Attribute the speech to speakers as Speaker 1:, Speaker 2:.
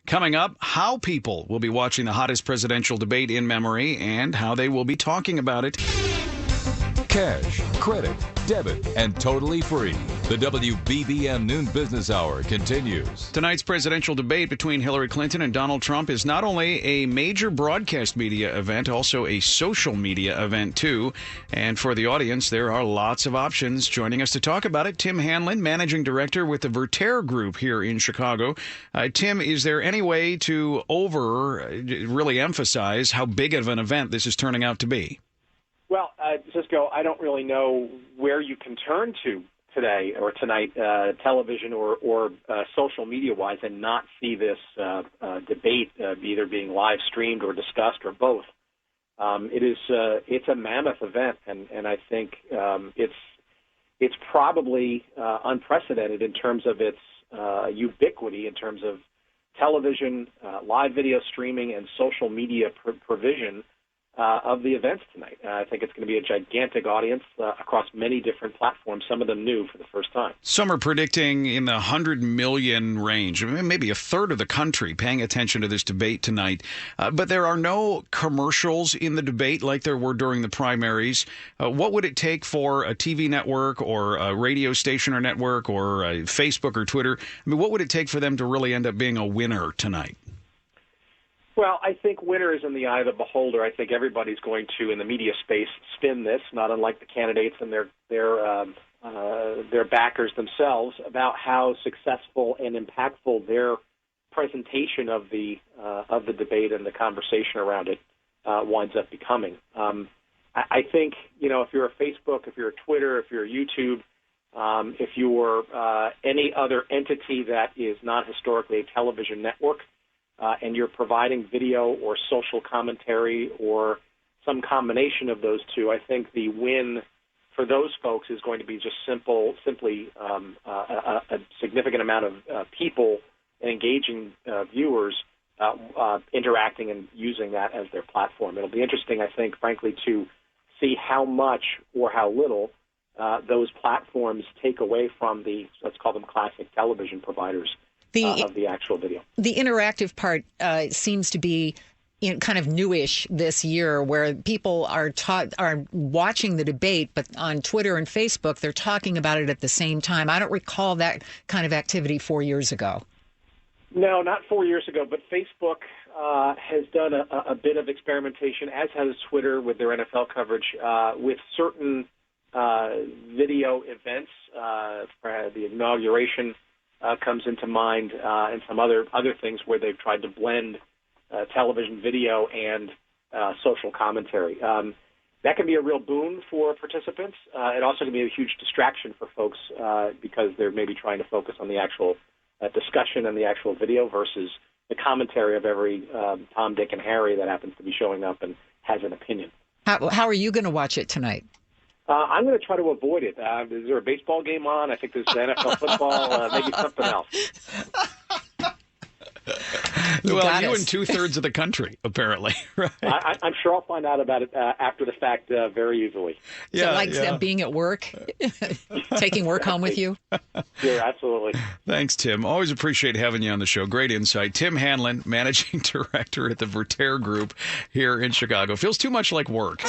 Speaker 1: Coming up, how people will be watching the hottest presidential debate in memory and how they will be talking about it.
Speaker 2: Cash, credit, debit, and totally free. The WBBM Noon Business Hour continues.
Speaker 1: Tonight's presidential debate between Hillary Clinton and Donald Trump is not only a major broadcast media event, also a social media event, too. And for the audience, there are lots of options. Joining us to talk about it, Tim Hanlon, Managing Director with the Vertere Group here in Chicago. Tim, is there any way to really emphasize how big of an event this is turning out to be?
Speaker 3: Well, Cisco, I don't really know where you can turn to today or tonight, television or social media-wise, and not see this debate either being live streamed or discussed or both. It's a mammoth event, and I think it's probably unprecedented in terms of its ubiquity, in terms of television, live video streaming, and social media provision of the events tonight. I think it's going to be a gigantic audience across many different platforms, some of them new for the first time.
Speaker 1: Some are predicting in the 100 million range, maybe a third of the country paying attention to this debate tonight. But there are no commercials in the debate like there were during the primaries. What would it take for a TV network or a radio station or network or Facebook or Twitter? I mean, what would it take for them to really end up being a winner tonight?
Speaker 3: Well, I think winner is in the eye of the beholder. I think everybody's going to, in the media space, spin this, not unlike the candidates and their backers themselves, about how successful and impactful their presentation of the debate and the conversation around it winds up becoming. I think, if you're a Facebook, if you're a Twitter, if you're a YouTube, if you're any other entity that is not historically a television network, and you're providing video or social commentary or some combination of those two, I think the win for those folks is going to be just simply a significant amount of people and engaging viewers interacting and using that as their platform. It'll be interesting, I think, frankly, to see how much or how little those platforms take away from the, let's call them classic television providers of the actual video.
Speaker 4: The interactive part seems to be kind of newish this year, where people are watching the debate, but on Twitter and Facebook, they're talking about it at the same time. I don't recall that kind of activity 4 years ago.
Speaker 3: No, not 4 years ago, but Facebook has done a bit of experimentation, as has Twitter with their NFL coverage, with certain video events. The inauguration comes into mind, and some other things where they've tried to blend television video and social commentary. That can be a real boon for participants. It also can be a huge distraction for folks because they're maybe trying to focus on the actual discussion and the actual video versus the commentary of every Tom, Dick, and Harry that happens to be showing up and has an opinion.
Speaker 4: How are you going to watch it tonight?
Speaker 3: I'm going to try to avoid it. Is there a baseball game on? I think there's NFL football, maybe something else.
Speaker 1: You and two-thirds of the country, apparently. Right?
Speaker 3: I'm sure I'll find out about it after the fact very easily.
Speaker 4: So being at work, taking work home with you?
Speaker 3: Sure, absolutely.
Speaker 1: Thanks, Tim. Always appreciate having you on the show. Great insight. Tim Hanlon, Managing Director at the Vertere Group here in Chicago. Feels too much like work.